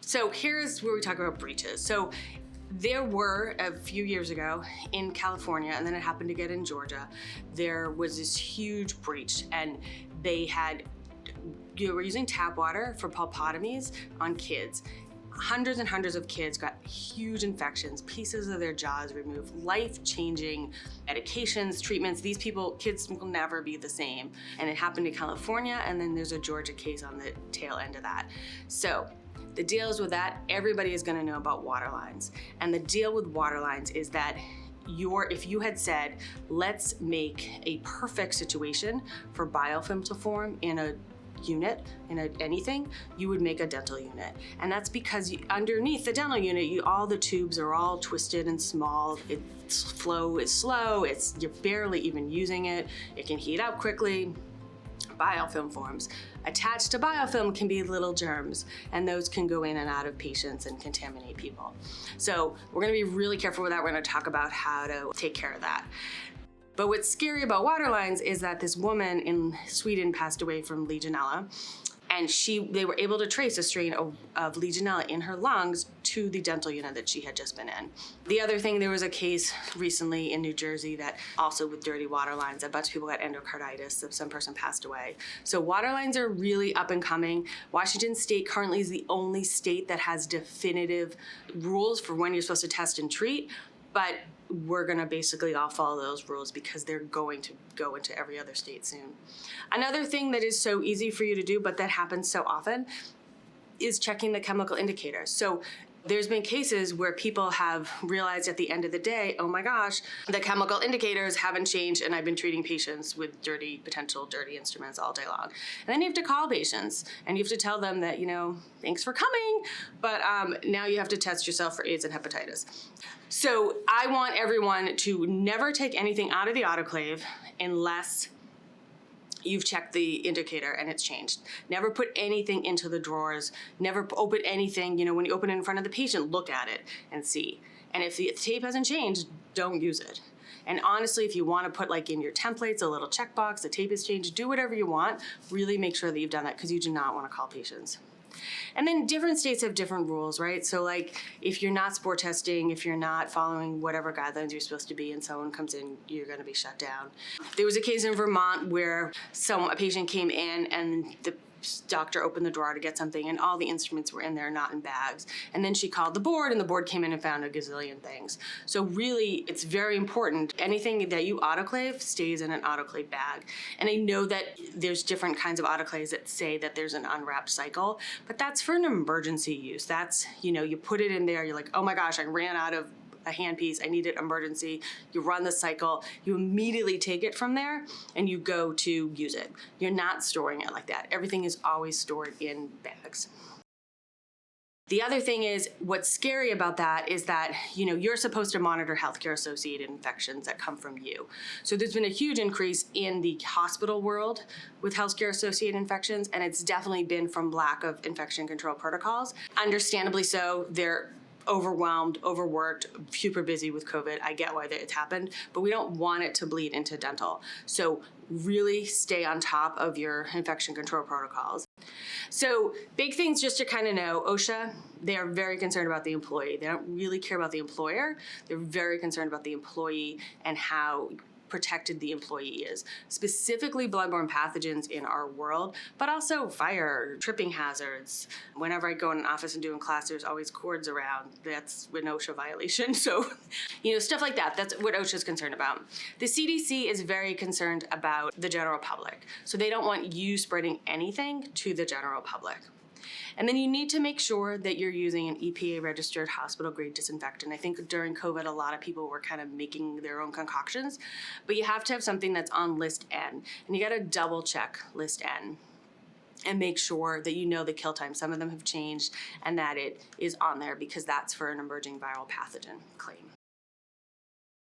So here's where we talk about breaches. So there were, a few years ago in California, and then it happened again in Georgia, there was this huge breach, and they were using tap water for pulpotomies on kids. Hundreds and hundreds of kids got huge infections, pieces of their jaws removed, life-changing medications, treatments. These kids will never be the same. And it happened in California, and then there's a Georgia case on the tail end of that. So the deal is with that, everybody is gonna know about water lines. And the deal with water lines is that if you had said, let's make a perfect situation for biofilm to form in a unit, anything, you would make a dental unit. And that's because underneath the dental unit, all the tubes are all twisted and small. Its flow is slow, you're barely even using it. It can heat up quickly. Biofilm forms. Attached to biofilm can be little germs, and those can go in and out of patients and contaminate people. So we're gonna be really careful with that. We're gonna talk about how to take care of that. But what's scary about water lines is that this woman in Sweden passed away from Legionella, and they were able to trace a strain of Legionella in her lungs to the dental unit that she had just been in. The other thing, there was a case recently in New Jersey that also with dirty water lines, a bunch of people got endocarditis, some person passed away. So water lines are really up and coming. Washington State currently is the only state that has definitive rules for when you're supposed to test and treat, but we're gonna basically all follow those rules because they're going to go into every other state soon. Another thing that is so easy for you to do, but that happens so often, is checking the chemical indicators. So there's been cases where people have realized at the end of the day, oh my gosh, the chemical indicators haven't changed and I've been treating patients with potential dirty instruments all day long. And then you have to call patients and you have to tell them that, thanks for coming, but now you have to test yourself for AIDS and hepatitis. So I want everyone to never take anything out of the autoclave unless you've checked the indicator and it's changed. Never put anything into the drawers. Never open anything, when you open it in front of the patient, look at it and see. And if the tape hasn't changed, don't use it. And honestly, if you want to put in your templates, a little checkbox, the tape has changed, do whatever you want, really make sure that you've done that because you do not want to call patients. And then different states have different rules, right? So if you're not spore testing, if you're not following whatever guidelines you're supposed to be and someone comes in, you're gonna be shut down. There was a case in Vermont where a patient came in and the doctor opened the drawer to get something and all the instruments were in there, not in bags. And then she called the board and the board came in and found a gazillion things. So really, it's very important. Anything that you autoclave stays in an autoclave bag. And I know that there's different kinds of autoclaves that say that there's an unwrapped cycle, but that's for an emergency use. That's, you put it in there, you're like, oh my gosh, I ran out of a handpiece, I need it emergency. You run the cycle, you immediately take it from there and you go to use it. You're not storing it like that. Everything is always stored in bags. The other thing is, what's scary about that is that, you're supposed to monitor healthcare associated infections that come from you. So there's been a huge increase in the hospital world with healthcare associated infections, and it's definitely been from lack of infection control protocols. Understandably so, they're overwhelmed, overworked, super busy with COVID. I get why it's happened, but we don't want it to bleed into dental. So really stay on top of your infection control protocols. So big things just to kind of know, OSHA, they are very concerned about the employee. They don't really care about the employer. They're very concerned about the employee and how protected the employee is, specifically bloodborne pathogens in our world, but also fire, tripping hazards. Whenever I go in an office and do in class, there's always cords around. That's an OSHA violation. So, stuff like that. That's what OSHA is concerned about. The CDC is very concerned about the general public. So they don't want you spreading anything to the general public. And then you need to make sure that you're using an EPA-registered hospital-grade disinfectant. I think during COVID, a lot of people were kind of making their own concoctions, but you have to have something that's on list N, and you gotta double-check list N and make sure that you know the kill time. Some of them have changed, and that it is on there because that's for an emerging viral pathogen claim.